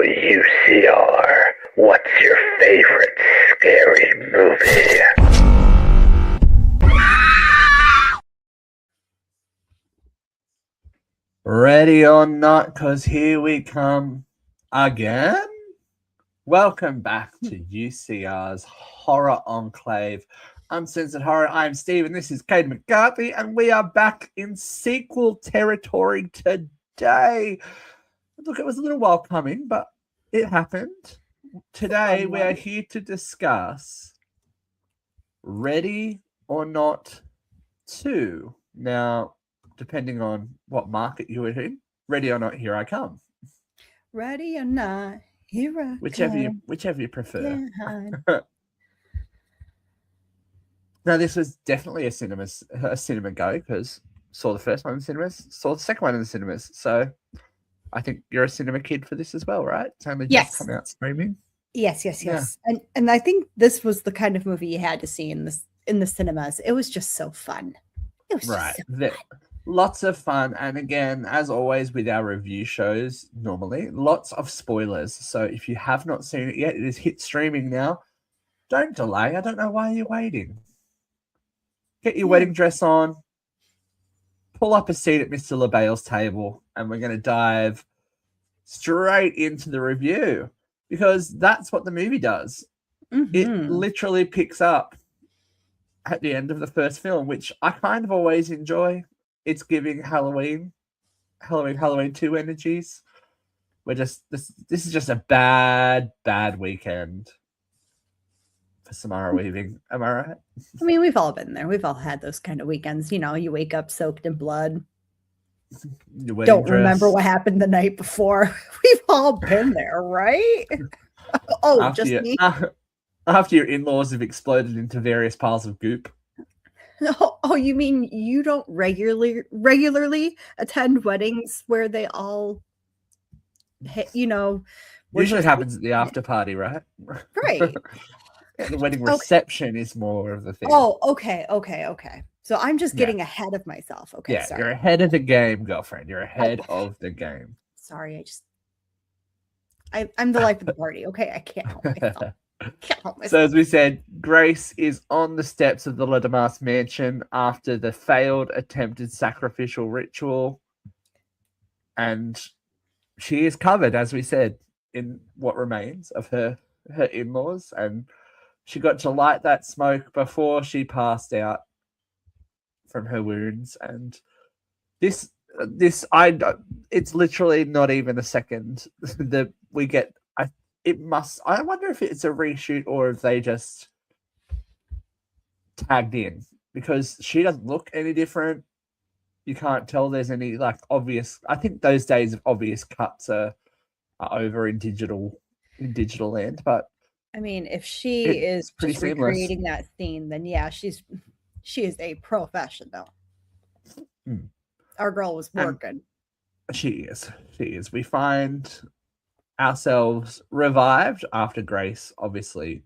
UCR, what's your favorite scary movie? Ready or not, because here we come again. Welcome back to UCR's Horror Enclave, Uncensored Horror. I'm Steve, and this is Kate McCarthy, and we are back in sequel territory today. Look, it was a little while coming, but it happened. Today, we are here to discuss Ready or Not 2. Now, depending on what market you were in, Ready or Not, Here I Come. Ready or not, here I come. Whichever you prefer. Now, this was definitely a cinema go, because saw the first one in cinemas, saw the second one in the cinemas. So I think you're a cinema kid for this as well, right? It's only just come out streaming. Yes. Yeah. And I think this was the kind of movie you had to see in the cinemas. It was just so fun. It was right. Just so fun. Lots of fun. And again, as always with our review shows, normally, lots of spoilers. So if you have not seen it yet, it is hit streaming now. Don't delay. I don't know why you're waiting. Get your wedding dress on. Pull up a seat at Mr. LaBelle's table, and we're going to dive straight into the review, because that's what the movie does. Mm-hmm. It literally picks up at the end of the first film, which I kind of always enjoy. It's giving Halloween 2 energies. This is just a bad weekend for Samara Weaving. Am I right? I mean, we've all been there. We've all had those kind of weekends. You know, you wake up soaked in blood. Don't remember what happened the night before. We've all been there, right? Me. After your in-laws have exploded into various piles of goop. Oh, you mean you don't regularly attend weddings where they all, usually happens at the after party, right? Right. The wedding reception is more of the thing. Oh, okay. So I'm just getting ahead of myself. Okay, yeah, sorry. You're ahead of the game, girlfriend. You're ahead of the game. Sorry, I'm the life of the party. Okay, I can't help myself. So as we said, Grace is on the steps of the Ledermas mansion after the failed attempted sacrificial ritual, and she is covered, as we said, in what remains of her in-laws, and she got to light that smoke before she passed out from her wounds. And it's literally not even a second that we get. I wonder if it's a reshoot or if they just tagged in, because she doesn't look any different. You can't tell there's any obvious. I think those days of obvious cuts are over in digital land. But I mean, if she is just recreating that scene, then she is a professional. Our girl was working. She is. We find ourselves revived after Grace obviously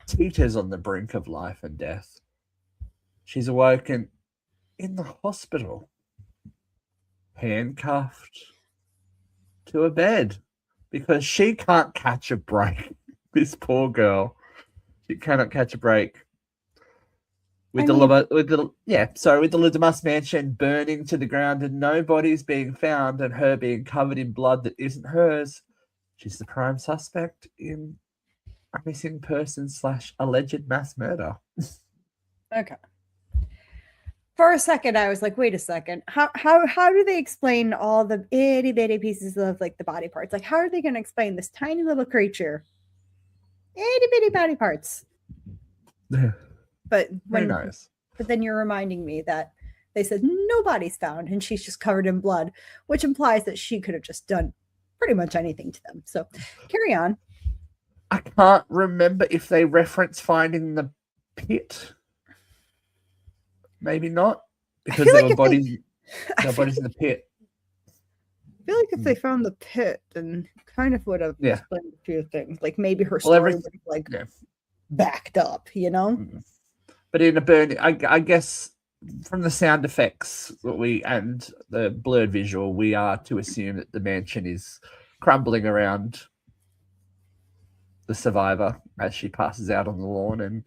teeters on the brink of life and death. She's awoken in the hospital, handcuffed to a bed, because she can't catch a break. This poor girl, she cannot catch a break. With the Ledermas mansion burning to the ground and no bodies being found, and her being covered in blood that isn't hers, she's the prime suspect in a missing person / alleged mass murder. Okay. For a second, I was like, wait a second. How do they explain all the itty bitty pieces of the body parts? Like, how are they going to explain this tiny little creature? Itty bitty body parts. But then you're reminding me that they said nobody's found and she's just covered in blood, which implies that she could have just done pretty much anything to them. So carry on. I can't remember if they reference finding the pit. Maybe not, because there were bodies in the pit. I feel like if they found the pit, then kind of would have explained a few things. Like maybe her story would have backed up, But in a burn, I guess from the sound effects and the blurred visual, we are to assume that the mansion is crumbling around the survivor as she passes out on the lawn, and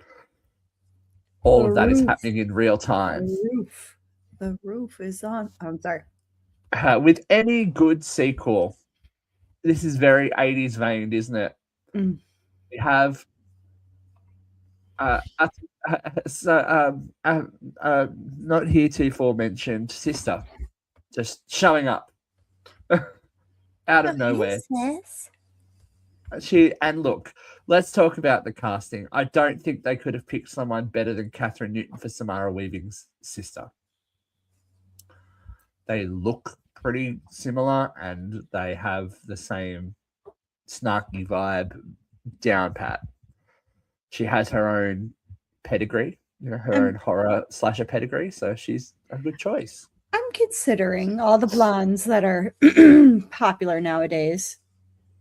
all of that is happening in real time. The roof is on. Oh, I'm sorry. With any good sequel, this is very 80s veined, isn't it? Mm. We have not heretofore mentioned sister just showing up out of nowhere. And look, let's talk about the casting. I don't think they could have picked someone better than Catherine Newton for Samara Weaving's sister. They look pretty similar and they have the same snarky vibe down pat. She has her own pedigree, her own horror slasher pedigree, so she's a good choice. I'm considering all the blondes that are popular nowadays.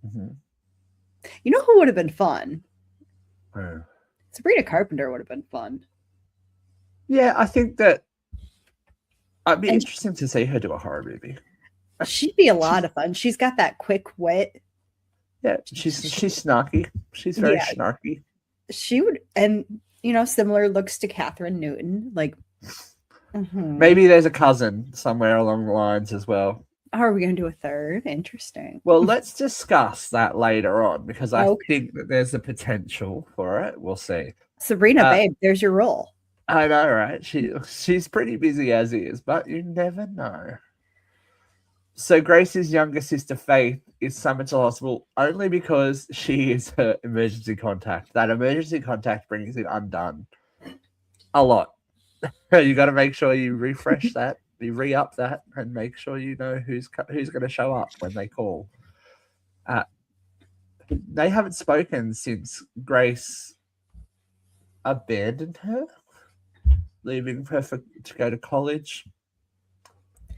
Mm-hmm. You know who would have been fun? Oh. Sabrina Carpenter would have been fun. Yeah, I think that it'd be interesting to see her do a horror movie. She'd be a lot of fun. She's got that quick wit. Yeah, she's snarky. She's very snarky. She would, and similar looks to Catherine Newton. Like, maybe there's a cousin somewhere along the lines as well. Are we going to do a third? Interesting. Well, let's discuss that later on because I think that there's a potential for it. We'll see. Sabrina, babe, there's your role. I know, right? She's pretty busy as is, but you never know. So Grace's younger sister, Faith, is summoned to the hospital only because she is her emergency contact. That emergency contact brings it undone a lot. You got to make sure you refresh that, you re-up that, and make sure you know who's going to show up when they call. They haven't spoken since Grace abandoned her, leaving her to go to college.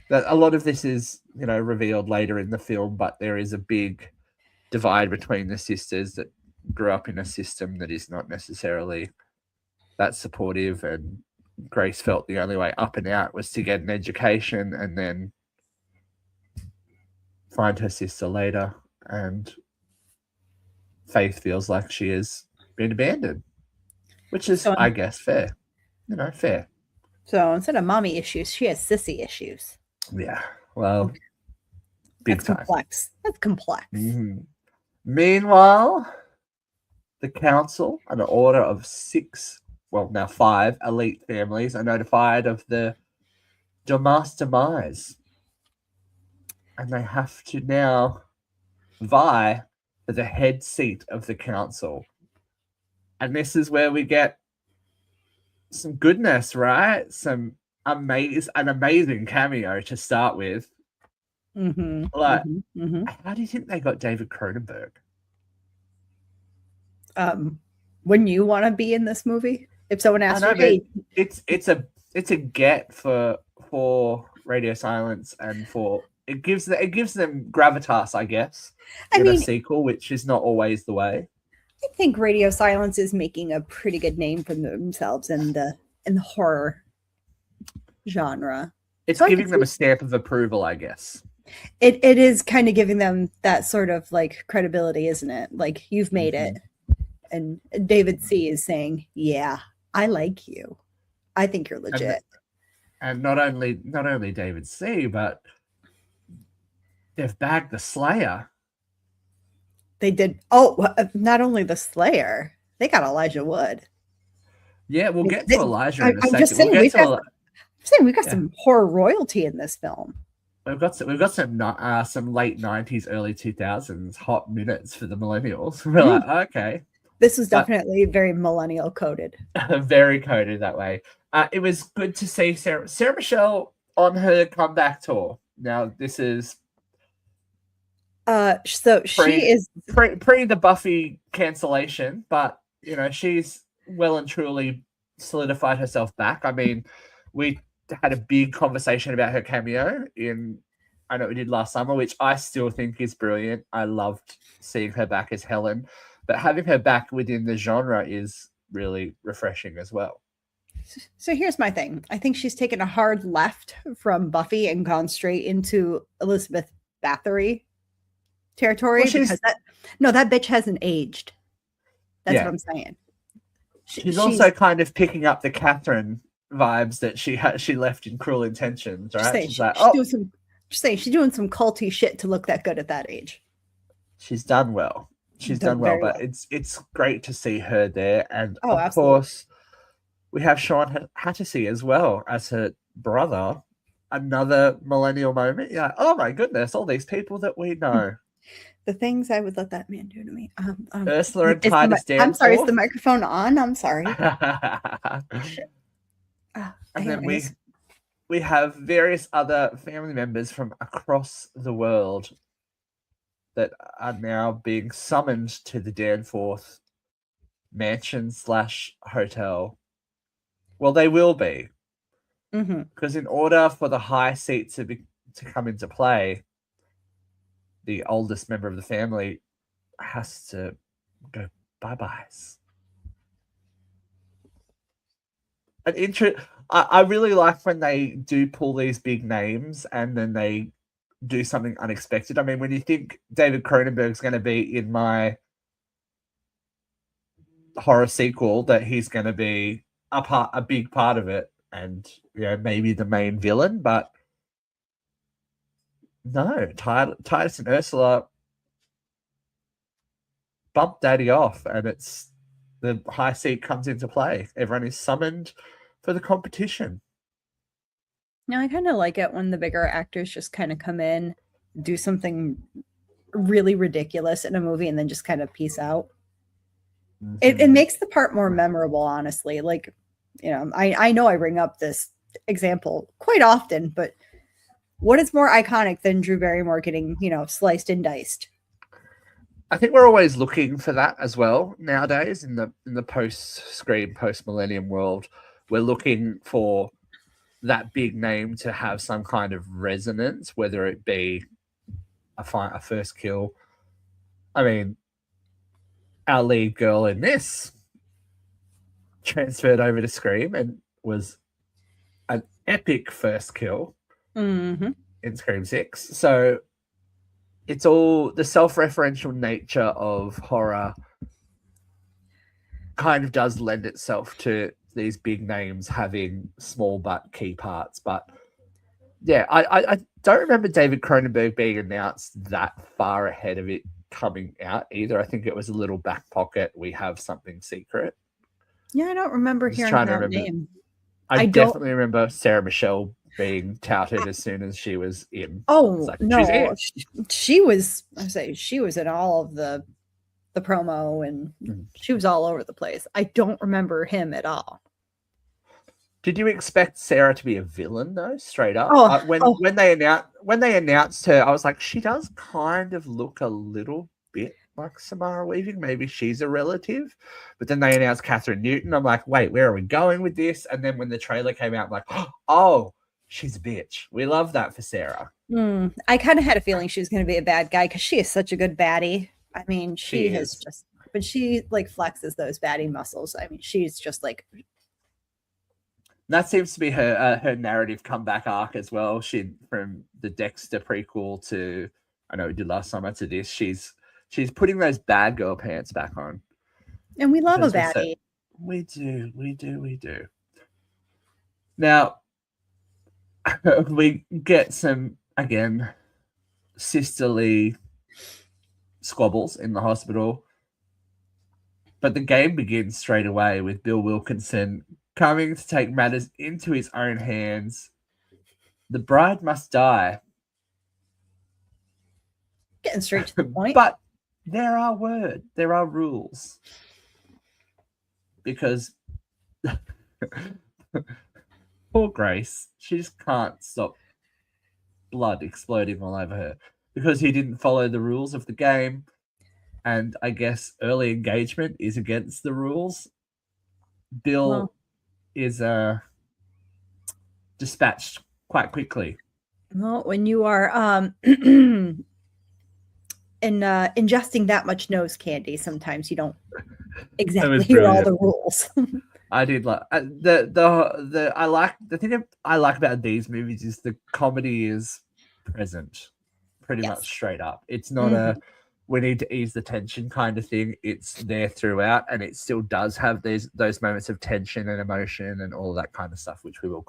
That a lot of this is, revealed later in the film, but there is a big divide between the sisters that grew up in a system that is not necessarily that supportive, and Grace felt the only way up and out was to get an education and then find her sister later. And Faith feels like she has been abandoned, which is, I guess, fair. Fair. So instead of mommy issues, she has sissy issues. Yeah, well, big time. Complex. That's complex. Mm-hmm. Meanwhile, the council, an order of 5 elite families, are notified of the Dumas demise. And they have to now vie for the head seat of the council. And this is where we get some goodness, right? An amazing cameo to start with. Mm-hmm. How do you think they got David Cronenberg? Wouldn't you want to be in this movie? If someone asked you, it's a get for Radio Silence, and for it gives them gravitas, I guess. A sequel, which is not always the way. I think Radio Silence is making a pretty good name for themselves in the horror genre. It's giving them a stamp of approval, I guess. It is kind of giving them that sort of like credibility, isn't it? Like, you've made it. And David C. is saying, yeah, I like you. I think you're legit. And not only David C., but they've bagged the Slayer. They did. Oh, not only the Slayer, they got Elijah Wood. Yeah, we'll get to Elijah in a second. Just saying, we've got some horror royalty in this film. We've got some late 90s, early 2000s hot minutes for the millennials. We're like, okay. This was definitely very millennial coded. Very coded that way. It was good to see Sarah Michelle on her comeback tour. Now, this is she is pre the Buffy cancellation, but she's well and truly solidified herself back. I mean, we had a big conversation about her cameo I know we did last summer, which I still think is brilliant. I loved seeing her back as Helen, but having her back within the genre is really refreshing as well. So here's my thing. I think she's taken a hard left from Buffy and gone straight into Elizabeth Bathory territory Well, because that bitch hasn't aged. That's what I'm saying. She's also kind of picking up the Catherine vibes that she left in Cruel Intentions, right? She's like, she's doing some culty shit to look that good at that age. She's done well. She's done well, but it's great to see her there. And of course, we have Sean Hattersey as well as her brother. Another millennial moment. Yeah. Oh my goodness, all these people that we know. The things I would let that man do to me. Ursula and Titus Danforth. I'm sorry, is the microphone on? I'm sorry. And then we have various other family members from across the world that are now being summoned to the Danforth mansion / hotel. Well, they will be. Because in order for the high seat to come into play, the oldest member of the family has to go bye-byes. I really like when they do pull these big names and then they do something unexpected. I mean, when you think David Cronenberg's going to be in my horror sequel, that he's going to be a big part of it, and maybe the main villain, but no, Titus and Ursula bump Daddy off, and it's the high seat comes into play. Everyone is summoned for the competition. I kind of like it when the bigger actors just kind of come in, do something really ridiculous in a movie, and then just kind of peace out. It makes the part more memorable, honestly. Like, I know I bring up this example quite often, but what is more iconic than Drew Barrymore getting, sliced and diced? I think we're always looking for that as well nowadays in the post-Scream, post-millennium world. We're looking for that big name to have some kind of resonance, whether it be a first kill. I mean, our lead girl in this transferred over to Scream and was an epic first kill in Scream 6. So it's all the self-referential nature of horror kind of does lend itself to these big names having small but key parts. But yeah, I don't remember David Cronenberg being announced that far ahead of it coming out either. I think it was a little back pocket. We have something secret. Yeah, I don't remember hearing that name. I definitely remember Sarah Michelle being touted as soon as she was in. Oh, no. She was in all of the promo, and she was all over the place. I don't remember him at all. Did you expect Sarah to be a villain though, straight up? When they announced her, I was like, she does kind of look a little bit like Samara Weaving. Maybe she's a relative. But then they announced Catherine Newton. I'm like, wait, where are we going with this? And then when the trailer came out, I'm like, oh, she's a bitch. We love that for Sarah. I kind of had a feeling she was going to be a bad guy because she is such a good baddie. I mean, she like flexes those baddie muscles. I mean, she's just like. That seems to be her narrative comeback arc as well. She from the Dexter prequel to I know we did last summer to this. She's putting those bad girl pants back on. And we love a baddie. We do. Now we get some again sisterly squabbles in the hospital. But the game begins straight away with Bill Wilkinson coming to take matters into his own hands. The bride must die. Getting straight to the point. But there are rules. Because poor Grace, she just can't stop blood exploding all over her because he didn't follow the rules of the game. And I guess early engagement is against the rules. Bill is dispatched quite quickly. Well, when you are ingesting that much nose candy, sometimes you don't exactly hear all the rules. I did like the thing I like about these movies is the comedy is present pretty Yes. much straight up. It's not a we need to ease the tension kind of thing. It's there throughout, and it still does have those moments of tension and emotion and all that kind of stuff, which we'll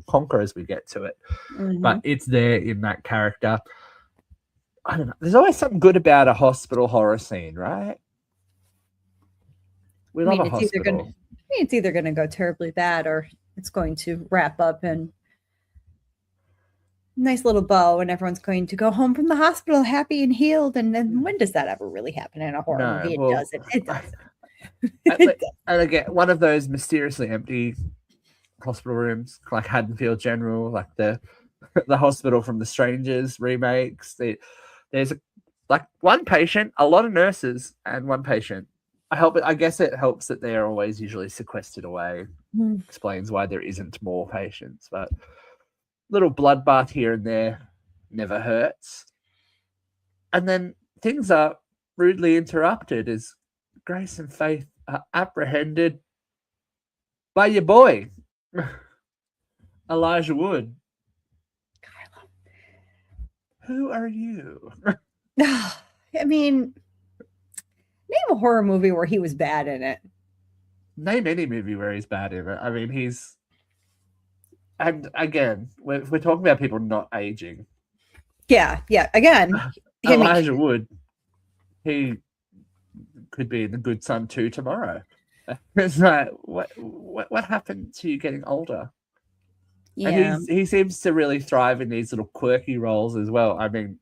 conquer as we get to it. But it's there in that character. I don't know. There's always something good about a hospital horror scene, right? We love a hospital. It's either going to go terribly bad or it's going to wrap up in nice little bow and everyone's going to go home from the hospital happy and healed. And then when does that ever really happen in a horror movie? It doesn't. It doesn't. And again, one of those mysteriously empty hospital rooms, like Haddonfield General, like the hospital from The Strangers remakes. There's like one patient, a lot of nurses, and one patient. I guess it helps that they're always usually sequestered away. Explains why there isn't more patients, but little bloodbath here and there never hurts. And then things are rudely interrupted as Grace and Faith are apprehended by your boy, Elijah Wood. Who are you? I mean, name a horror movie where he was bad in it. Name any movie where he's bad in it. I mean, he's... And again, we're talking about people not aging. Yeah. Again, Elijah Wood, he could be in The Good Son 2 tomorrow. It's like, what happened to you getting older? Yeah. And he seems to really thrive in these little quirky roles as well. I mean,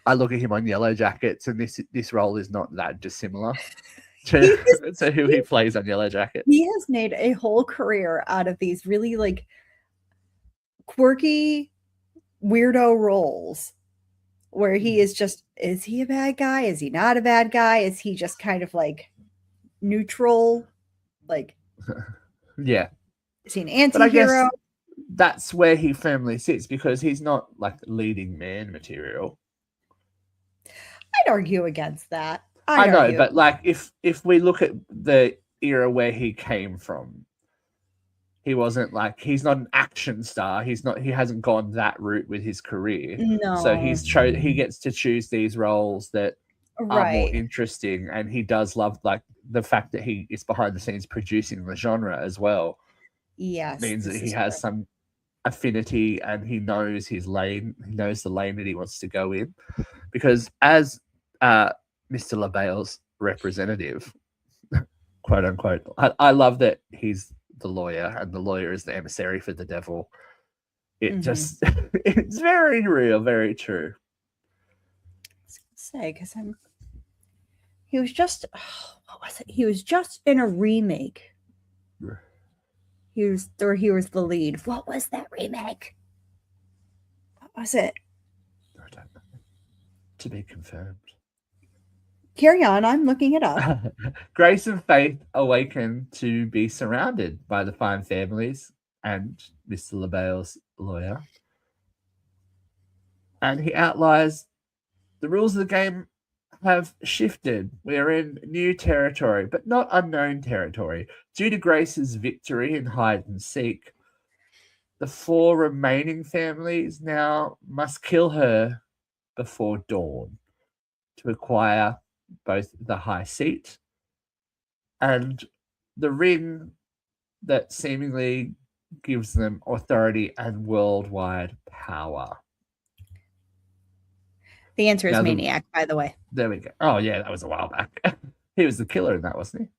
I look at him on Yellow Jackets, and this role is not that dissimilar to who he plays on Yellow Jackets. He has made a whole career out of these really like quirky weirdo roles where he is he a bad guy? Is he not a bad guy? Is he just kind of like neutral? Like, yeah. Is he an anti-hero? But I guess that's where he firmly sits, because he's not like leading man material. I'd argue against that. I know, but like if we look at the era where he came from, he wasn't like, he's not an action star. He hasn't gone that route with his career. No. So he gets to choose these roles that are more interesting, and he does love like the fact that he is behind the scenes producing the genre as well. Yes. Means that he has some affinity and he knows his lane. He knows the lane that he wants to go in, because as Mr. LaBelle's representative, quote unquote, I love that he's the lawyer and the lawyer is the emissary for the devil. It just it's very real, very true. I was gonna say, because he was just what was it? He was just in a remake. He was the lead. What was that remake? What was it? I don't know. To be confirmed. Carry on, I'm looking it up. Grace and Faith awaken to be surrounded by the fine families and Mr. LaBelle's lawyer. And he outlines the rules of the game have shifted. We are in new territory, but not unknown territory. Due to Grace's victory in hide and seek, the 4 remaining families now must kill her before dawn to acquire both the high seat and the ring that seemingly gives them authority and worldwide power. The answer is Maniac, by the way. There we go. Oh, yeah, that was a while back. He was the killer in that, wasn't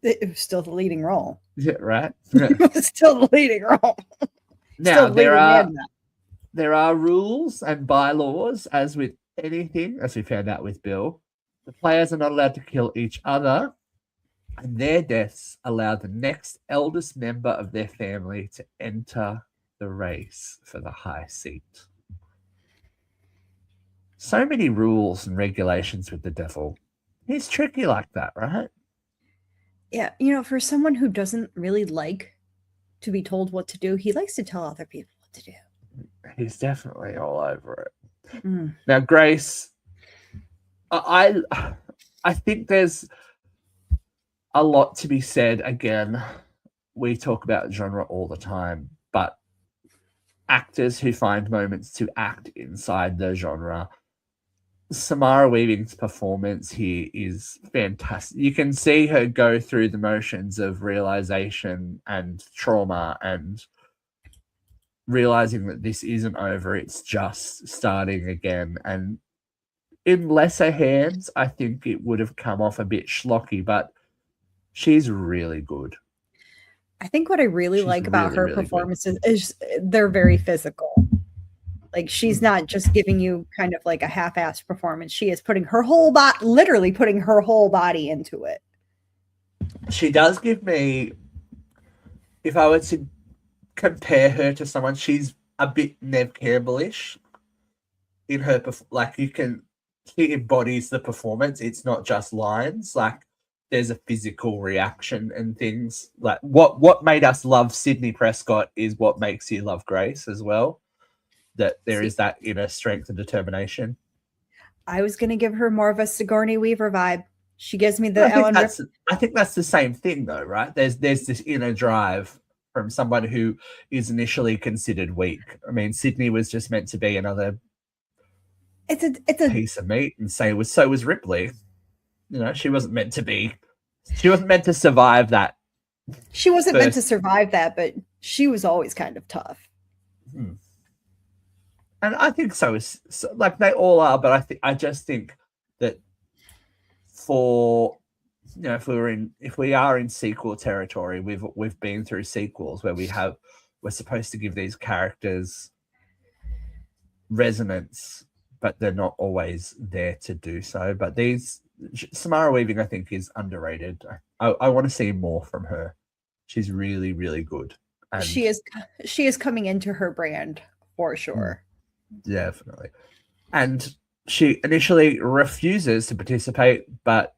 he? It was still the leading role. Yeah, right? It was still the leading role. Now, there are rules and bylaws, as with anything, as we found out with Bill. The players are not allowed to kill each other, and their deaths allow the next eldest member of their family to enter the race for the high seat. So many rules and regulations with the devil. He's tricky like that, right? Yeah, for someone who doesn't really like to be told what to do, he likes to tell other people what to do. He's definitely all over it. Now, Grace, I think there's a lot to be said. Again, we talk about genre all the time, but actors who find moments to act inside the genre, Samara Weaving's performance here is fantastic. You can see her go through the motions of realization and trauma and realizing that this isn't over, it's just starting again. And in lesser hands, I think it would have come off a bit schlocky, but she's really good. I think what I really She's like about really, her really good. performances is they're very physical. Like, she's not just giving you kind of like a half-assed performance. She is putting her whole body, literally putting her whole body into it. She does give me, if I were to compare her to someone, she's a bit Nev Campbell-ish in her, like, she embodies the performance. It's not just lines. Like, there's a physical reaction and things. Like, what made us love Sydney Prescott is what makes you love Grace as well. That there is that inner strength and determination. I was going to give her more of a Sigourney Weaver vibe. She gives me the I think that's the same thing, though, right? There's this inner drive from someone who is initially considered weak. I mean, Sydney was just meant to be another it's a piece of meat, and so was Ripley. You know, she wasn't meant to survive that. She wasn't meant to survive that, but she was always kind of tough. Hmm. And I think so, like they all are, but I just think that for, you know, if we are in sequel territory, we've been through sequels where we're supposed to give these characters resonance, but they're not always there to do so. But Samara Weaving, I think, is underrated. I want to see more from her. She's really, really good. And she is coming into her brand for sure. Definitely. And she initially refuses to participate, but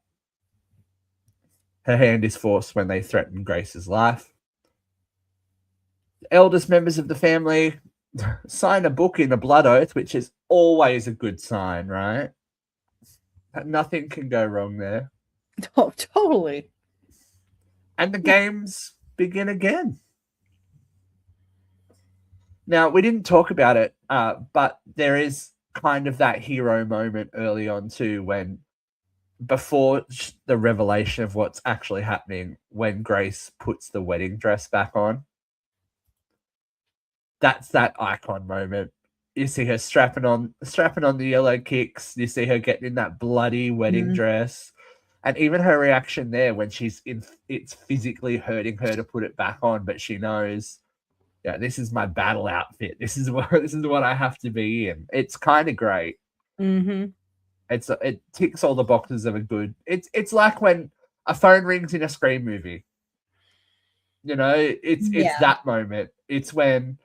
her hand is forced when they threaten Grace's life. The eldest members of the family sign a book in a blood oath, which is always a good sign, right? Nothing can go wrong there. Oh, totally. And the games begin again. Now, we didn't talk about it, but there is kind of that hero moment early on too, when before the revelation of what's actually happening, when Grace puts the wedding dress back on. That's that icon moment. You see her strapping on the yellow kicks. You see her getting in that bloody wedding dress. And even her reaction there when it's physically hurting her to put it back on, but she knows, yeah, this is my battle outfit. This is what I have to be in. It's kind of great. Mm-hmm. It ticks all the boxes of a good. It's like when a phone rings in a Scream movie. You know, it's that moment. It's when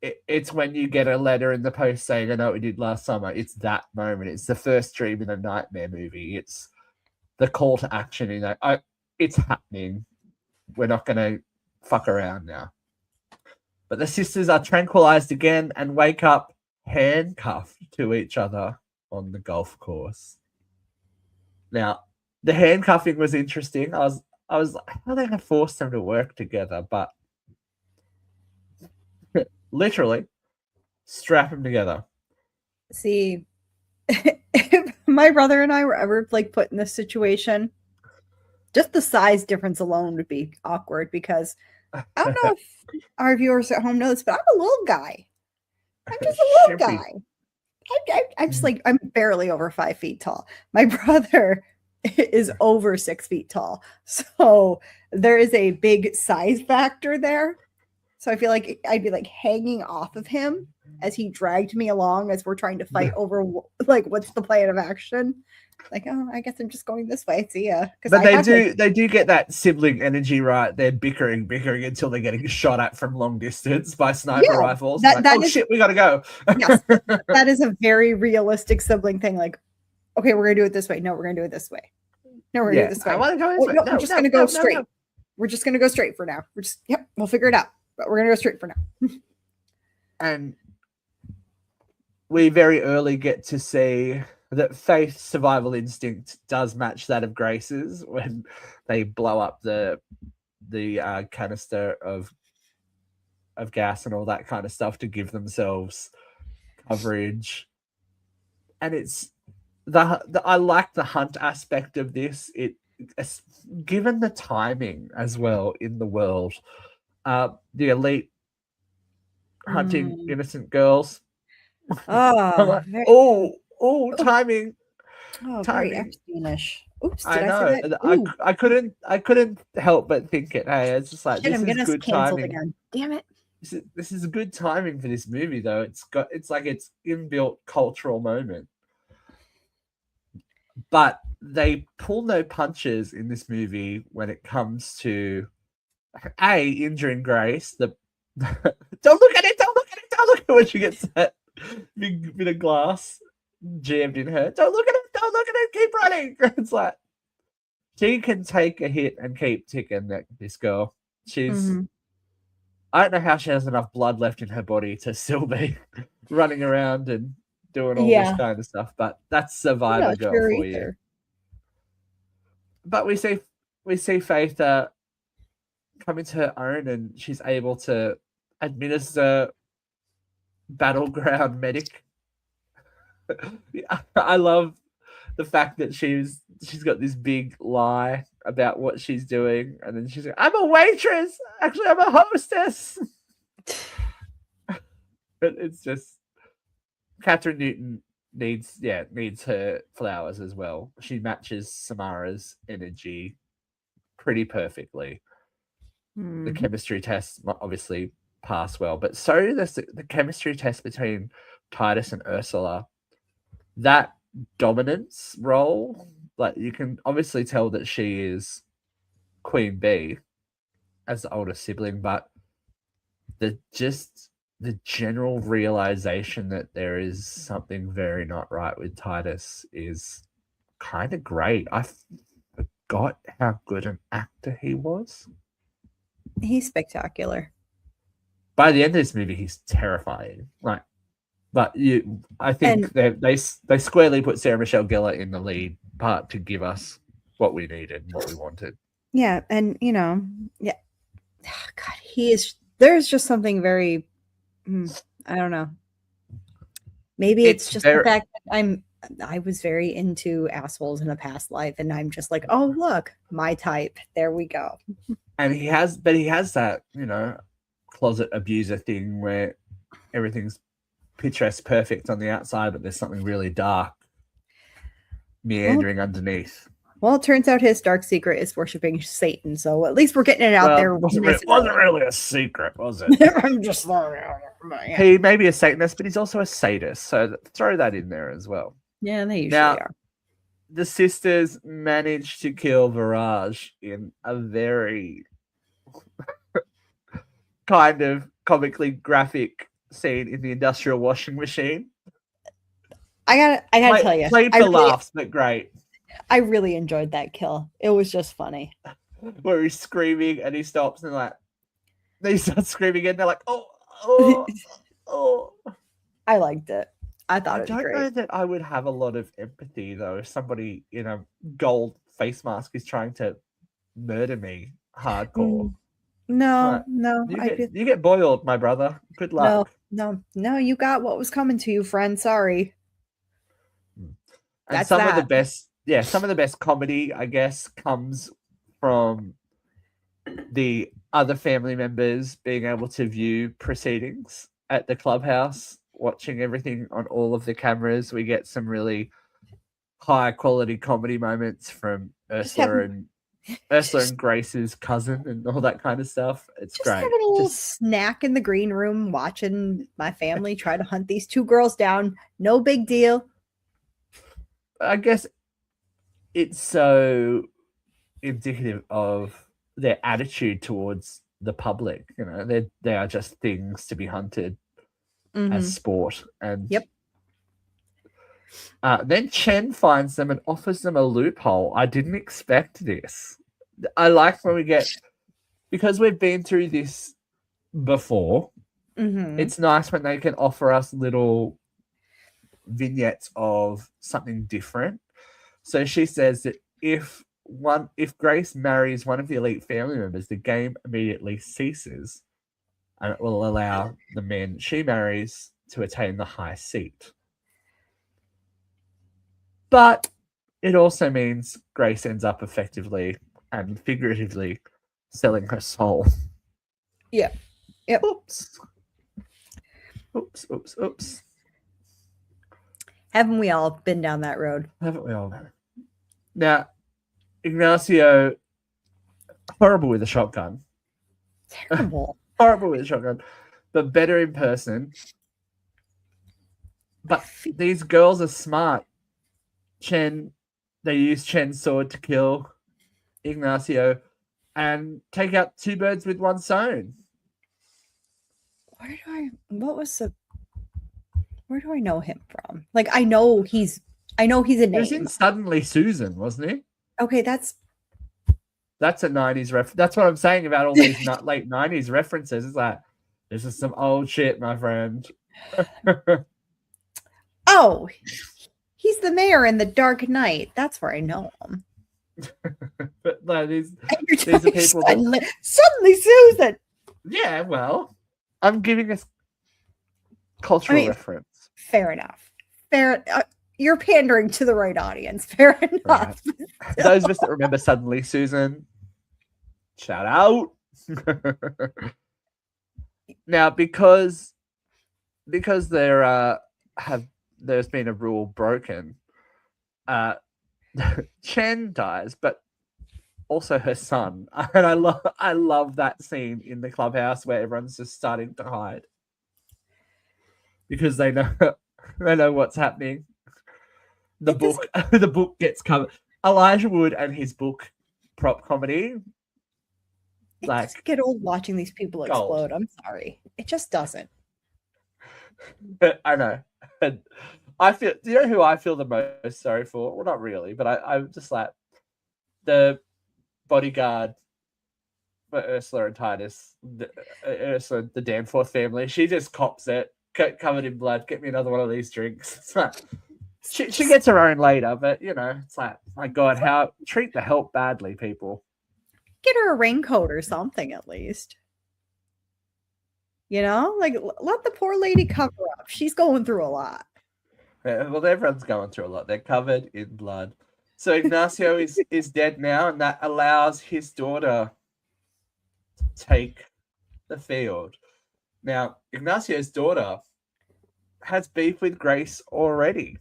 you get a letter in the post saying, "I know what we did last summer." It's that moment. It's the first dream in a nightmare movie. It's the call to action. You know, it's happening. We're not going to fuck around now. But the sisters are tranquilized again and wake up handcuffed to each other on the golf course. Now, the handcuffing was interesting. I was like, how are they going to force them to work together? But literally, strap them together. See, if my brother and I were ever like put in this situation, just the size difference alone would be awkward, because I don't know if our viewers at home know this, but I'm a little guy. I'm just a little guy. I'm just like, I'm barely over 5 feet tall. My brother is over 6 feet tall. So there is a big size factor there. So I feel like I'd be like hanging off of him as he dragged me along as we're trying to fight over like what's the plan of action. Like, oh, I guess I'm just going this way. See ya. But they do get that sibling energy, right? They're bickering until they're getting shot at from long distance by sniper rifles. Shit, we gotta go. Yes, that is a very realistic sibling thing. Like, okay, we're gonna do it this way. No, we're gonna do it this way. No, we're gonna do it this way. I want to go this way. No, we're just gonna go straight. No. We're just gonna go straight for now. We'll figure it out. But we're gonna go straight for now. And we very early get to see that Faith's survival instinct does match that of Grace's when they blow up the canister of of gas and all that kind of stuff to give themselves coverage. And it's I like the hunt aspect of this. Given the timing as well in the world, the elite hunting innocent girls. Oh, Timing. very Epsteinish. Oops, I did I know. say that? Ooh, I couldn't help but think it. Hey, it's just like shit, this I'm is getting us good canceled timing. again. Damn it. This is good timing for this movie, though. It's like its inbuilt cultural moment. But they pull no punches in this movie when it comes to injuring Grace. Don't look at it! Don't look at it! Don't look at it when she gets that big bit of glass jammed in her. Don't look at it! Don't look at it! Keep running! It's like she can take a hit and keep ticking. This girl, she's. I don't know how she has enough blood left in her body to still be running around and doing all this kind of stuff, but that's Survivor girl for you. But we see Faith come into her own, and she's able to administer battleground medic. I love the fact that she's got this big lie about what she's doing, and then she's like, "I'm a waitress. Actually, I'm a hostess." But it's just Catherine Newton needs her flowers as well. She matches Samara's energy pretty perfectly. The chemistry tests obviously pass well, but so does the chemistry test between Titus and Ursula. That dominance role, like you can obviously tell that she is Queen Bee as the older sibling, but the general realization that there is something very not right with Titus is kind of great. I forgot how good an actor he was. He's spectacular. By the end of this movie, he's terrifying. Like, but I think they squarely put Sarah Michelle Gellar in the lead part to give us what we needed and what we wanted. Yeah, and God, he is. There's just something very. I don't know. Maybe it's just the fact that I was very into assholes in a past life, and I'm just like, oh look, my type. There we go. And he has that closet abuser thing where everything's picturesque perfect on the outside, but there's something really dark meandering underneath. Well, it turns out his dark secret is worshiping Satan, so at least we're getting it out there. It wasn't really a secret, was it? I'm just He may be a Satanist, but he's also a sadist, so throw that in there as well. Yeah, they usually are. The sisters managed to kill Viraj in a very kind of comically graphic scene in the industrial washing machine. I gotta tell you, played for laughs, but great. I really enjoyed that kill. It was just funny. Where he's screaming and he stops and they start screaming and they're like, oh. I liked it. I thought it was great. I don't know that I would have a lot of empathy though if somebody in a gold face mask is trying to murder me hardcore. No. You get boiled, my brother. Good luck. No. You got what was coming to you, friend. Sorry. And some of the best comedy, I guess, comes from the other family members being able to view proceedings at the clubhouse, watching everything on all of the cameras. We get some really high quality comedy moments from Ursula and Grace's cousin and all that kind of stuff. It's just great. Having a little snack in the green room, watching my family try to hunt these two girls down. No big deal. I guess it's so indicative of their attitude towards the public. They are just things to be hunted as sport. And then Chen finds them and offers them a loophole. I didn't expect this. I like when we get, because we've been through this before, it's nice when they can offer us little vignettes of something different. So she says that if Grace marries one of the elite family members, the game immediately ceases. and it will allow the men she marries to attain the high seat. But it also means Grace ends up effectively and figuratively selling her soul. Yeah. Yep. Oops. Oops, oops, oops. Haven't we all been down that road? Haven't we all? Now, Ignacio, horrible with a shotgun. Terrible. Horrible with a shotgun, but better in person. But these girls are smart. They use Chen's sword to kill Ignacio and take out two birds with one stone. Where do I know him from? Like, I know he's a He was in name. Suddenly Susan, wasn't he? Okay, that's a 90s reference. That's what I'm saying about all these late 90s references. It's like, this is some old shit, my friend. oh, he's the mayor in The Dark Knight. That's where I know him. But no, these You're are people suddenly Susan. Yeah, well, I'm giving us cultural reference. Fair enough. You're pandering to the right audience. Fair enough. Right. Those of us that remember Suddenly Susan, shout out. Now, because there's been a rule broken, Chen dies, but also her son. And I love that scene in the clubhouse where everyone's just starting to hide because they know what's happening. The book gets covered. Elijah Wood and his book prop comedy. It doesn't get old watching these people explode. Gold. I'm sorry. It just doesn't. I know. And I feel. Do you know who I feel the most sorry for? Well, not really, but I'm just like the bodyguard for Ursula and Titus. Ursula, the Danforth family. She just cops it, covered in blood. Get me another one of these drinks. It's like, she gets her own later, but it's like, my God, how treat the help badly, people. Get her a raincoat or something at least. Like let the poor lady cover up. She's going through a lot. Yeah, well, everyone's going through a lot. They're covered in blood. So Ignacio is dead now, and that allows his daughter to take the field. Now, Ignacio's daughter has beef with Grace already.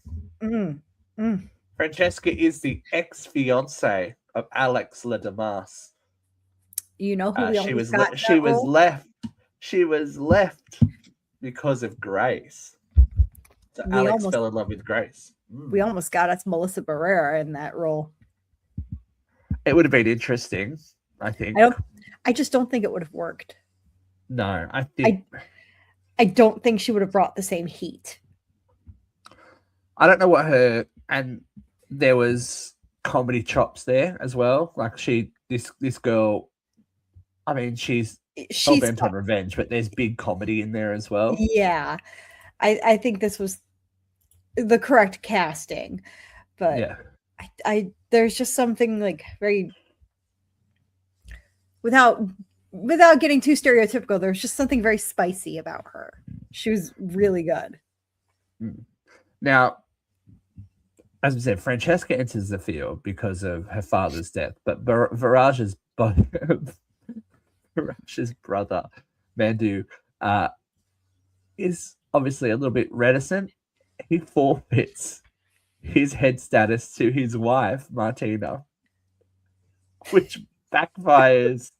Francesca is the ex-fiance of Alex Ladamas. You know who she was left because of Grace. So Alex fell in love with Grace. We almost got us Melissa Barrera in that role. It would have been interesting, I think. I just don't think it would have worked. No, I think I don't think she would have brought the same heat. I don't know and there was comedy chops there as well. Like this girl, I mean, she's bent on revenge, but there's big comedy in there as well. Yeah. I think this was the correct casting, but yeah. I there's just something like very without getting too stereotypical, there's just something very spicy about her. She was really good. Now, as we said, Francesca enters the field because of her father's death, but Virage's brother, Mandu, is obviously a little bit reticent. He forfeits his head status to his wife, Martina, which backfires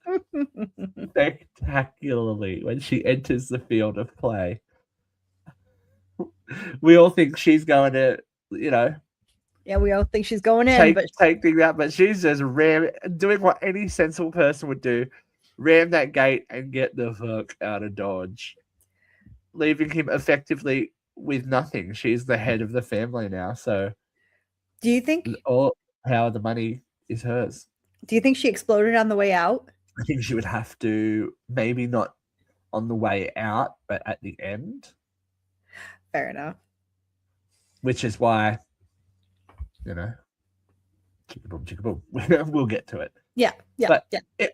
spectacularly when she enters the field of play. We all think she's going to, Yeah, we all think she's going in, but she's just doing what any sensible person would do: ram that gate and get the fuck out of Dodge, leaving him effectively with nothing. She's the head of the family now, so do you think all power, the money is hers? Do you think she exploded on the way out? I think she would have to, maybe not on the way out, but at the end. Fair enough. Which is why, chicka boom, chicka boom. We'll get to it. Yeah. But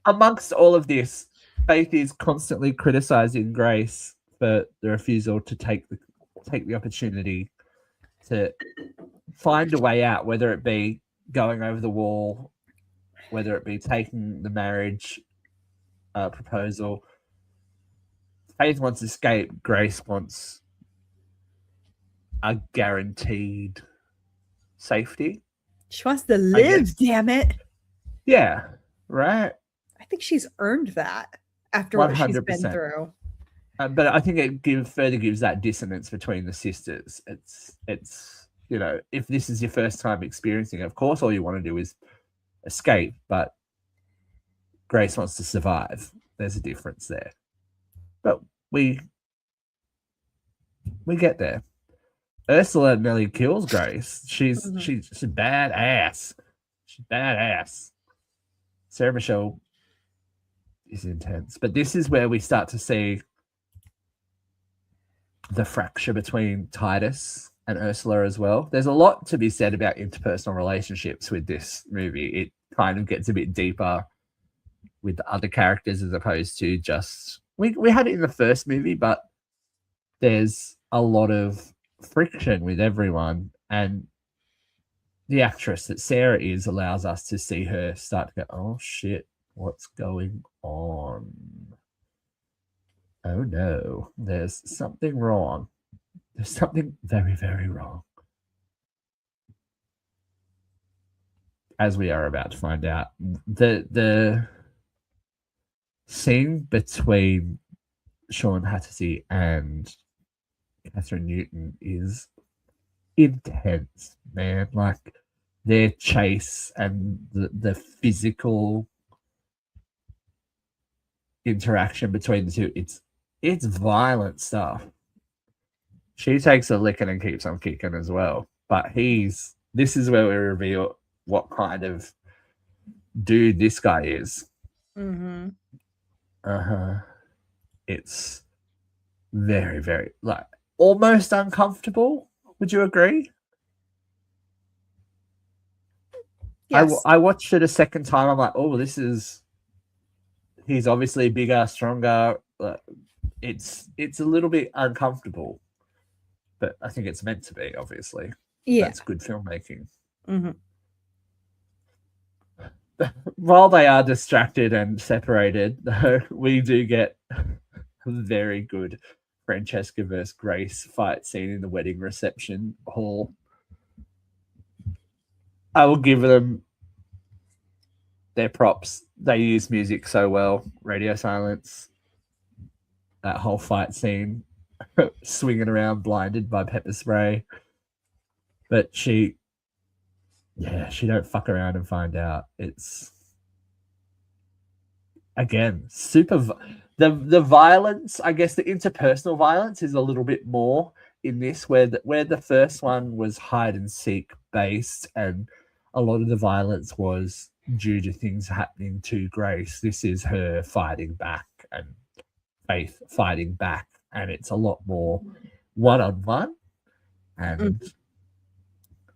amongst all of this, Faith is constantly criticizing Grace for the refusal to take the opportunity to find a way out, whether it be going over the wall, whether it be taking the marriage proposal. Faith wants escape. Grace wants a guaranteed safety. She wants to live, damn it. Yeah, right. I think she's earned that after what she's been 100%. through. But I think it further gives that dissonance between the sisters. It's you know, if this is your first time experiencing it, of course all you want to do is escape, but Grace wants to survive. There's a difference there. But we get there. Ursula nearly kills Grace. She's badass. She's badass. Sarah Michelle is intense. But this is where we start to see the fracture between Titus and Ursula as well. There's a lot to be said about interpersonal relationships with this movie. It kind of gets a bit deeper with the other characters as opposed to just we had it in the first movie, but there's a lot of friction with everyone, and the actress that Sarah is allows us to see her start to go, oh shit, what's going on? Oh no, there's something wrong. There's something very, very wrong. As we are about to find out, the scene between Sean Hattie and Catherine Newton is intense, man. Like their chase and the physical interaction between the two, it's violent stuff. She takes a licking and keeps on kicking as well. But this is where we reveal what kind of dude this guy is. Mm-hmm. It's very, very like almost uncomfortable. Would you agree? Yes. I watched it a second time. I'm like, oh, he's obviously bigger, stronger. It's a little bit uncomfortable, but I think it's meant to be. Obviously, yeah, that's good filmmaking. Mm-hmm. While they are distracted and separated, though, we do get a very good Francesca versus Grace fight scene in the wedding reception hall. I will give them their props. They use music so well. Radio silence. That whole fight scene, swinging around blinded by pepper spray. But she don't fuck around and find out. It's again super. The violence, I guess, the interpersonal violence is a little bit more in this, where the first one was hide and seek based, and a lot of the violence was due to things happening to Grace. This is her fighting back and Faith fighting back, and it's a lot more one-on-one and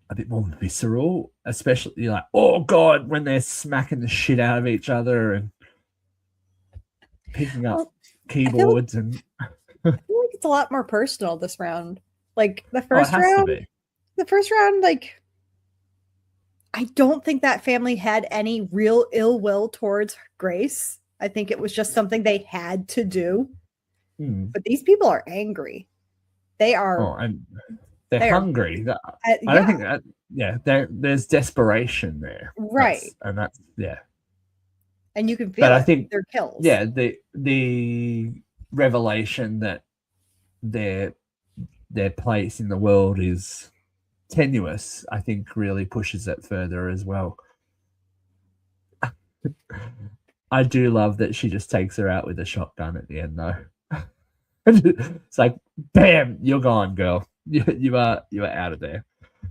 a bit more visceral, especially like, oh god, when they're smacking the shit out of each other and picking up keyboards. I feel like it's a lot more personal this round. Like the first round, like I don't think that family had any real ill will towards Grace. I think it was just something they had to do. But these people are angry. They are. And they're hungry. I don't think that. Yeah, there's desperation there, right? That's And you can feel. But I think their kills. Yeah, the revelation that their place in the world is tenuous, I think, really pushes it further as well. I do love that she just takes her out with a shotgun at the end, though. It's like, bam, you're gone, girl. You are out of there.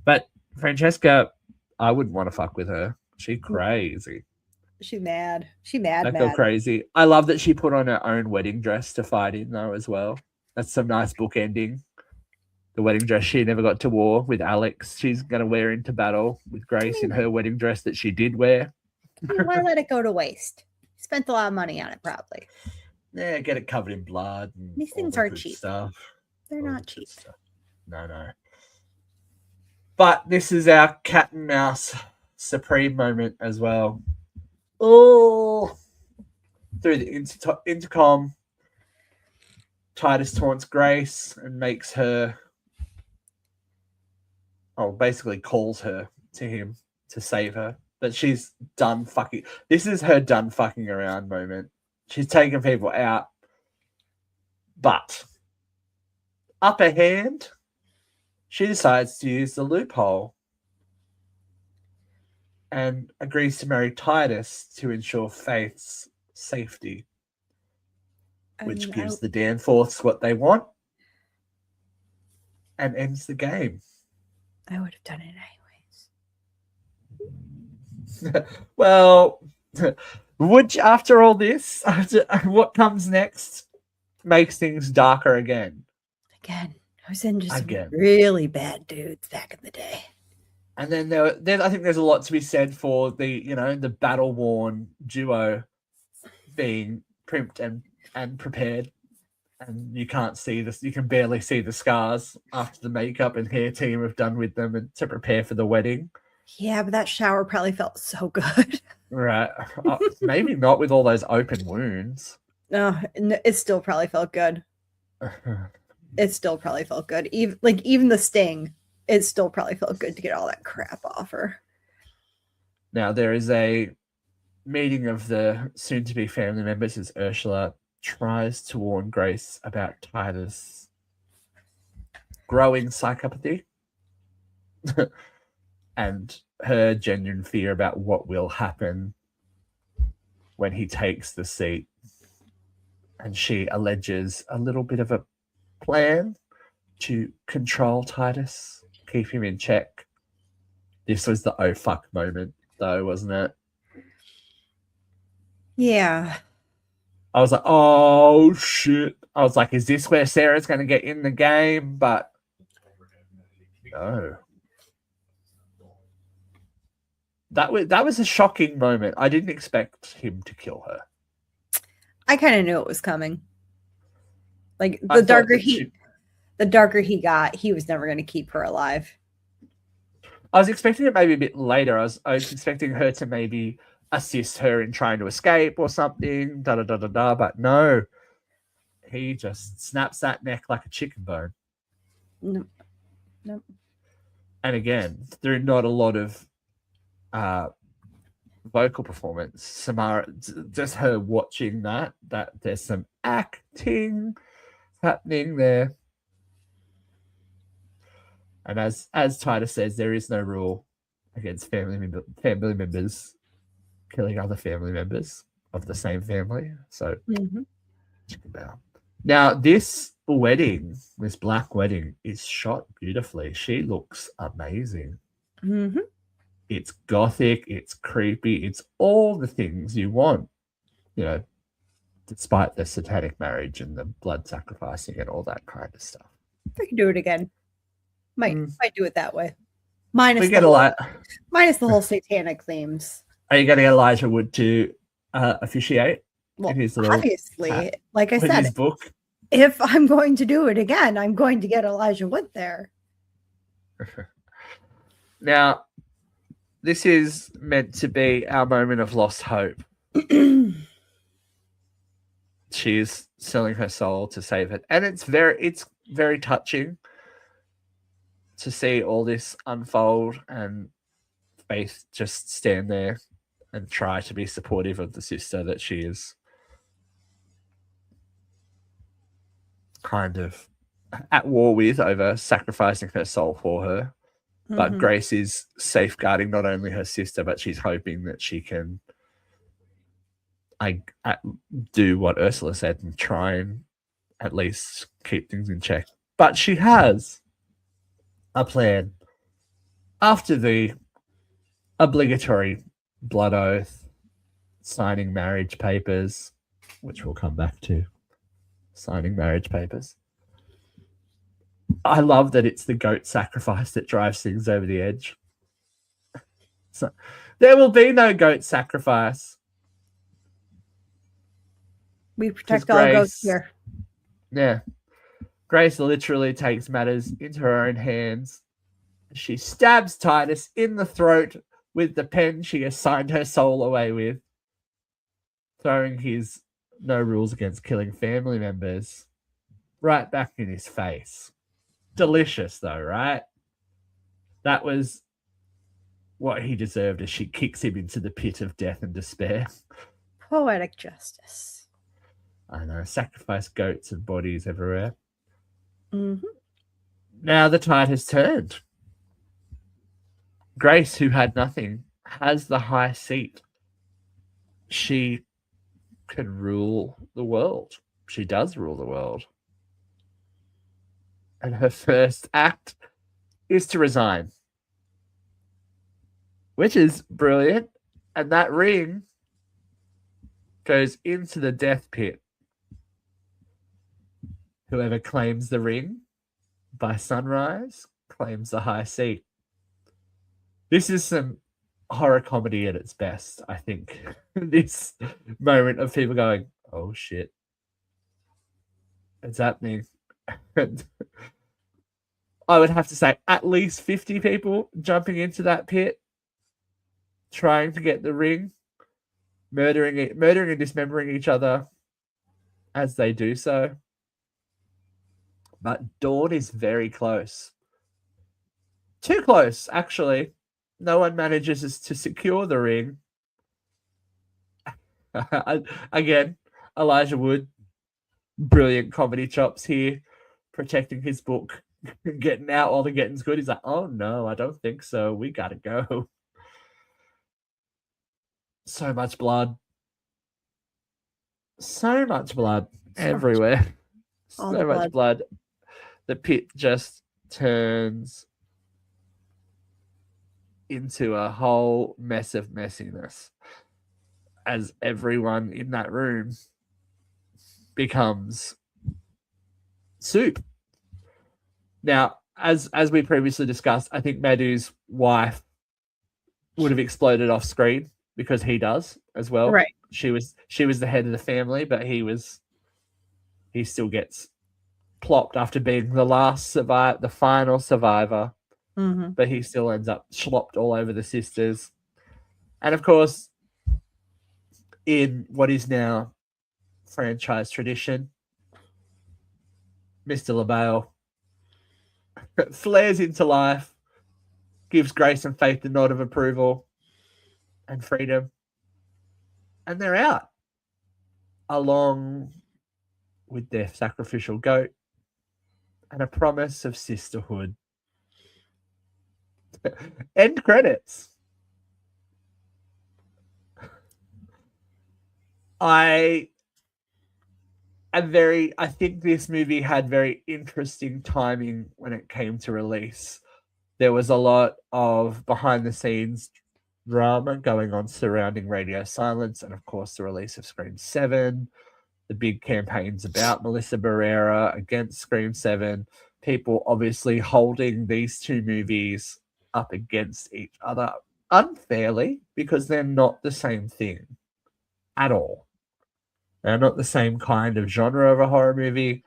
But Francesca, I wouldn't want to fuck with her. She's crazy. She's mad. She mad. Go crazy. I love that she put on her own wedding dress to fight in, though, as well. That's some nice book ending. The wedding dress she never got to wear with Alex. She's going to wear into battle with Grace in her wedding dress that she did wear. Why let it go to waste? Spent a lot of money on it, probably. Yeah, get it covered in blood and These all things the are good cheap. stuff. They're All not the good cheap. stuff. No. But this is our cat and mouse supreme moment as well. Oh, through the intercom, Titus taunts Grace and makes her, basically calls her to him to save her. But she's done fucking. This is her done fucking around moment. She's taking people out. But upper hand, she decides to use the loophole and agrees to marry Titus to ensure Faith's safety, which gives the Danforths what they want and ends the game. I would have done it anyways. Well, after all this, what comes next makes things darker again. Again, I was in just Again. really bad dudes back in the day. And then I think there's a lot to be said for the battle worn duo being primped and prepared, and you can't see this. You can barely see the scars after the makeup and hair team have done with them and to prepare for the wedding. Yeah, but that shower probably felt so good. Right? Maybe not with all those open wounds. No, it still probably felt good. It still probably felt good. Even the sting, it still probably felt good to get all that crap off her. Now there is a meeting of the soon-to-be family members as Ursula tries to warn Grace about Titus' growing psychopathy and her genuine fear about what will happen when he takes the seat. And she alleges a little bit of a plan to control Titus, keep him in check. This was the oh fuck moment, though, wasn't it? Yeah. I was like, oh shit. I was like, is this where Sarah's going to get in the game? But no. That was a shocking moment. I didn't expect him to kill her. I kind of knew it was coming. Like the darker he got, he was never going to keep her alive. I was expecting it maybe a bit later. I was expecting her to maybe assist her in trying to escape or something. But no, he just snaps that neck like a chicken bone. Nope. And again, through not a lot of vocal performance, Samara, just her watching that there's some acting happening there. And as Titus says, there is no rule against family members killing other family members of the same family. So now this wedding, this black wedding, is shot beautifully. She looks amazing. Mm-hmm. It's gothic, it's creepy, it's all the things you want, despite the satanic marriage and the blood sacrificing and all that kind of stuff. I can do it again. Might do it that way. Minus the whole satanic themes. Are you getting Elijah Wood to officiate? Well, obviously, like I said, his book. If I'm going to do it again, I'm going to get Elijah Wood there. Now, this is meant to be our moment of lost hope. She's selling her soul to save it, and it's very touching to see all this unfold and Faith just stand there and try to be supportive of the sister that she is kind of at war with over sacrificing her soul for her. But Grace is safeguarding not only her sister, but she's hoping that she can do what Ursula said and try and at least keep things in check. But she has a plan. After the obligatory blood oath, signing marriage papers, which we'll come back to, signing marriage papers. I love that it's the goat sacrifice that drives things over the edge. So there will be no goat sacrifice. We protect all ghosts here. Yeah. Grace literally takes matters into her own hands. She stabs Titus in the throat with the pen she assigned her soul away with, throwing his no rules against killing family members right back in his face. Delicious, though, right? That was what he deserved as she kicks him into the pit of death and despair. Poetic justice. I know, sacrifice goats and bodies everywhere. Mm-hmm. Now the tide has turned. Grace, who had nothing, has the high seat. She can rule the world. She does rule the world. And her first act is to resign, which is brilliant. And that ring goes into the death pit. Whoever claims the ring by sunrise claims the high seat. This is some horror comedy at its best, I think. This moment of people going, oh shit, it's happening. I would have to say at least 50 people jumping into that pit, trying to get the ring, murdering and dismembering each other as they do so. But dawn is very close. Too close, actually. No one manages to secure the ring. Again, Elijah Wood, brilliant comedy chops here, protecting his book, getting out while the getting's good. He's like, oh no, I don't think so. We gotta go. So much blood. So much blood everywhere. So much blood. The pit just turns into a whole mess of messiness as everyone in that room becomes soup. Now, as we previously discussed, I think Madhu's wife would have exploded off screen because he does as well. Right. She was the head of the family, but he still gets plopped after being the final survivor. Mm-hmm. But he still ends up slopped all over the sisters. And of course, in what is now franchise tradition, Mr. LaBelle flares into life, gives Grace and Faith the nod of approval and freedom, and they're out, along with their sacrificial goat and a promise of sisterhood. End credits. I think this movie had very interesting timing when it came to release. There was a lot of behind the scenes drama going on surrounding Radio Silence and of course the release of Scream 7, the big campaigns about Melissa Barrera against Scream 7, people obviously holding these two movies up against each other unfairly because they're not the same thing at all. They're not the same kind of genre of a horror movie.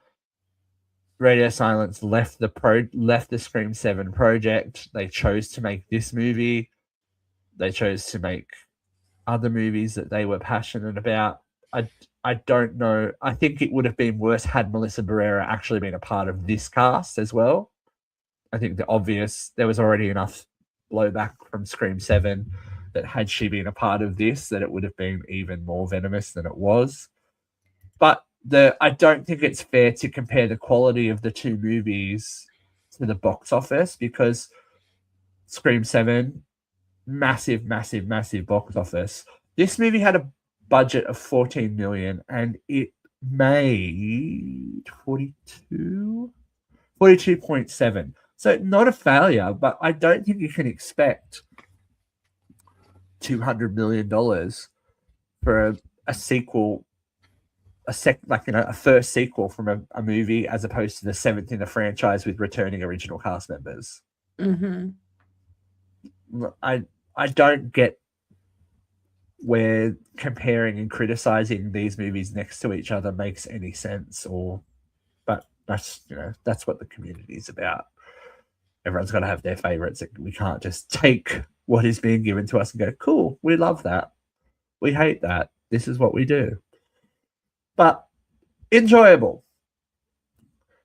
Radio Silence left the Scream 7 project. They chose to make this movie. They chose to make other movies that they were passionate about. I don't know. I think it would have been worse had Melissa Barrera actually been a part of this cast as well. I think there was already enough blowback from Scream 7 that had she been a part of this, that it would have been even more venomous than it was. But I don't think it's fair to compare the quality of the two movies to the box office because Scream 7, massive, massive, massive box office. This movie had a budget of 14 million and it made 42.7. So not a failure, but I don't think you can expect $200 million for a sequel, a first sequel from a movie as opposed to the seventh in the franchise with returning original cast members. Mm-hmm. I don't get where comparing and criticizing these movies next to each other makes any sense, but that's that's what the community is about. Everyone's got to have their favorites. We can't just take what is being given to us and go, cool, we love that, we hate that, this is what we do. But enjoyable.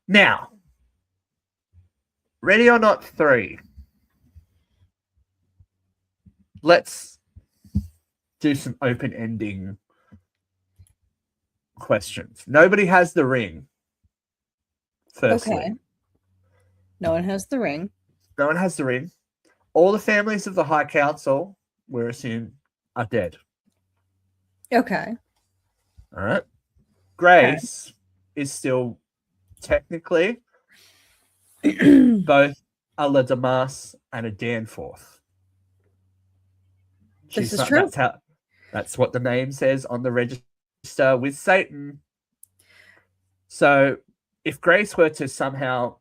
Now, Ready or Not 3. Let's do some open ending questions. Nobody has the ring. Firstly. Okay. No one has the ring. No one has the ring. All the families of the High Council, we're assuming, are dead. Okay. All right. Grace is still technically both a La Damas and a Danforth. This is true. That's what the name says on the register with Satan. So if Grace were to somehow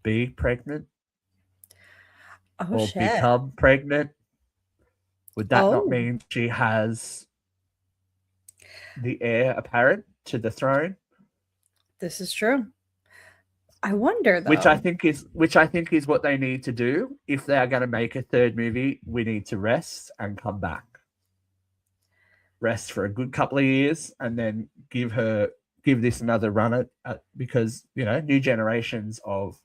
be pregnant or become pregnant, would that not mean she has the heir apparent to the throne? This is true. I wonder, though. Which I think is what they need to do. If they are going to make a third movie, we need to rest and come back. Rest for a good couple of years and then give this another run at because new generations of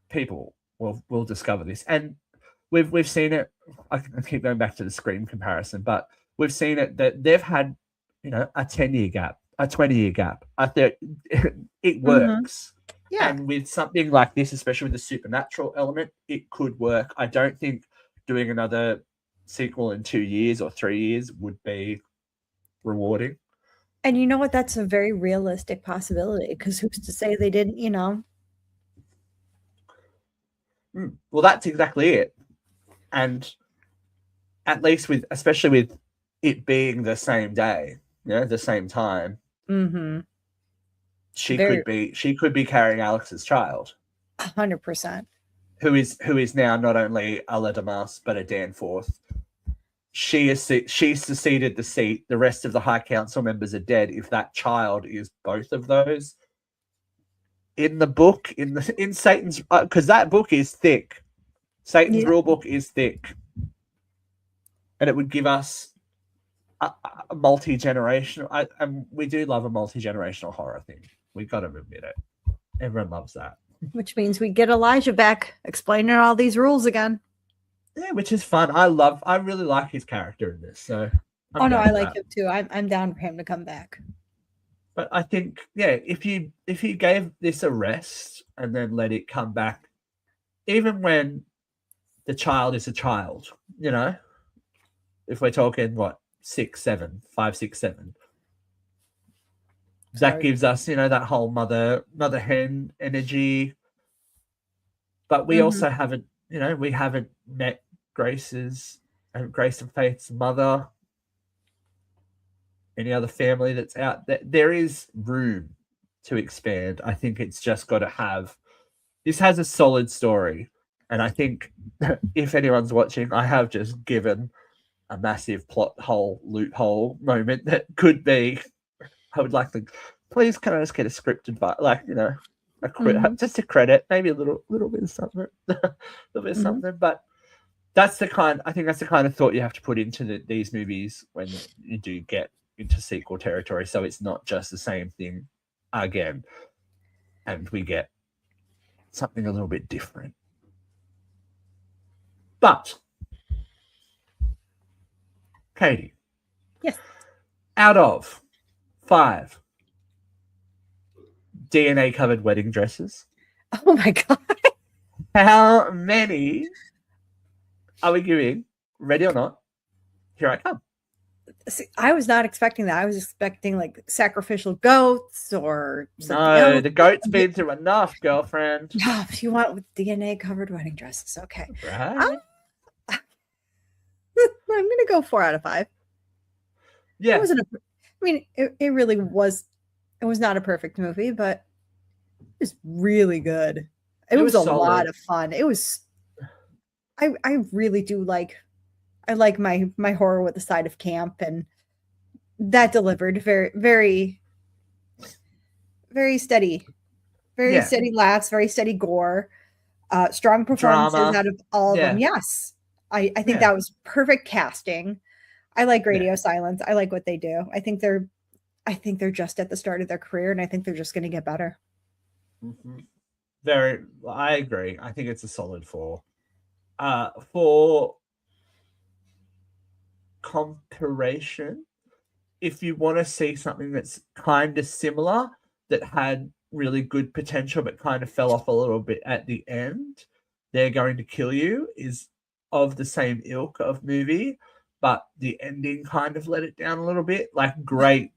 people will discover this. And we've seen it. I keep going back to the Scream comparison, but we've seen it that they've had a 10-year gap, a 20-year gap. It works. Yeah. And with something like this, especially with the supernatural element, it could work. I don't think doing another sequel in 2 years or 3 years would be rewarding. And you know what? That's a very realistic possibility, because who's to say they didn't, Well, that's exactly it. And at least especially with it being the same day, the same time, she could be carrying Alex's child. 100%. Who is now not only a La Damas but a Danforth. She succeeded the seat. The rest of the High Council members are dead. If that child is both of those, in the book, in Satan's, because that book is thick. Satan's rule book is thick, and it would give us a multi-generational. And we do love a multi-generational horror thing. We got to admit it. Everyone loves that. Which means we get Elijah back explaining all these rules again. Yeah, which is fun. I really like his character in this. So I like him too. I'm down for him to come back. But I think, if you gave this a rest and then let it come back, even when the child is a child, if we're talking 5, 6, 7, that gives us, that whole mother hen energy. But we also haven't, we haven't met Grace and Faith's mother. Any other family that's out there. There is room to expand. I think it's just got to have. This has a solid story, and I think if anyone's watching, I have just given a massive plot hole loophole moment that could be. I would like to. Please, can I just get a scripted, just a credit, maybe a little bit of something, something. But that's the kind. I think that's the kind of thought you have to put into these movies when you do get into sequel territory, so it's not just the same thing again, and we get something a little bit different. But Katie, yes, out of 5 DNA covered wedding dresses, oh my god, how many are we giving Ready or Not? Here I Come. See, I was not expecting that. I was expecting like sacrificial goats or something else. The goat's been through enough, girlfriend. No, if you want with DNA covered wedding dresses, okay. Right. I'm gonna go 4 out of 5. Yeah. It really was. It was not a perfect movie, but it was really good. It was a lot of fun. It was. I really do like I like my horror with a side of camp, and that delivered very, very, very steady, very Yeah. steady laughs, very steady gore, strong performances Drama. out of all of them. Yeah. Yes, I think Yeah. that was perfect casting. I like Yeah. Radio Silence. I like what they do. I think they're just at the start of their career, and I think they're just going to get better. Mhm. I agree. I think it's a solid 4. For comparison, if you want to see something that's kind of similar, that had really good potential but kind of fell off a little bit at the end, They're Going to Kill You is of the same ilk of movie, but the ending kind of let it down a little bit. Like, great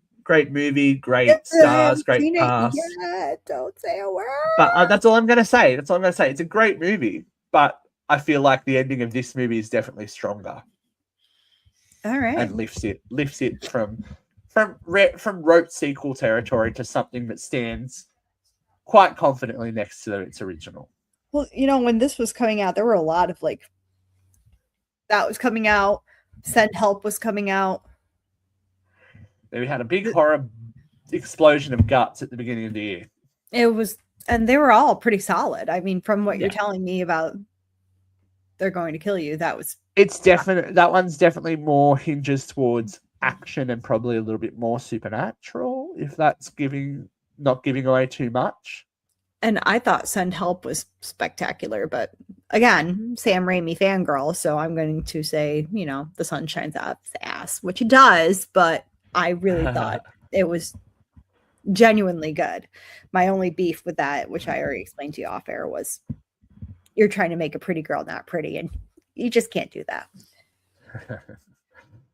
movie, great I stars, haven't great seen it cast. yet. Don't say a word. But that's all I'm going to say. It's a great movie, but I feel like the ending of this movie is definitely stronger All right. and lifts it from rote sequel territory to something that stands quite confidently next to its original. Well, when this was coming out, there were a lot of that was coming out. Send Help was coming out. We had a big horror explosion of guts at the beginning of the year. It was, and they were all pretty solid. I mean, from what you're Yeah. telling me about They're Going to Kill You, that one's definitely more hinges towards action and probably a little bit more supernatural, if that's not giving away too much. And I thought Send Help was spectacular, but again, Sam Raimi fangirl, so I'm going to say, the sun shines out its ass, which it does, but I really thought it was genuinely good. My only beef with that, which I already explained to you off air, was you're trying to make a pretty girl not pretty, and you just can't do that.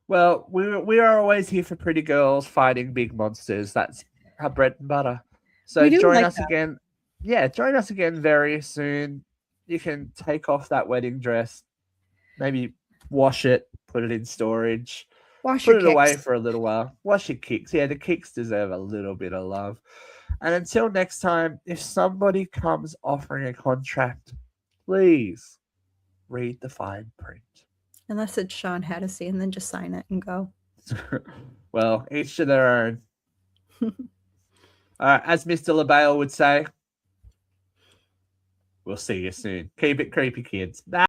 Well, we are always here for pretty girls fighting big monsters. That's our bread and butter. So join us again. Yeah, join us again very soon. You can take off that wedding dress, maybe wash it, put it in storage, put it away for a little while. Wash your kicks. Yeah, the kicks deserve a little bit of love. And until next time, if somebody comes offering a contract, please read the fine print. Unless it's Sean Hennessy, and then just sign it and go. Well, each to their own. As Mr. LaBelle would say, we'll see you soon. Keep it creepy, kids. Bye.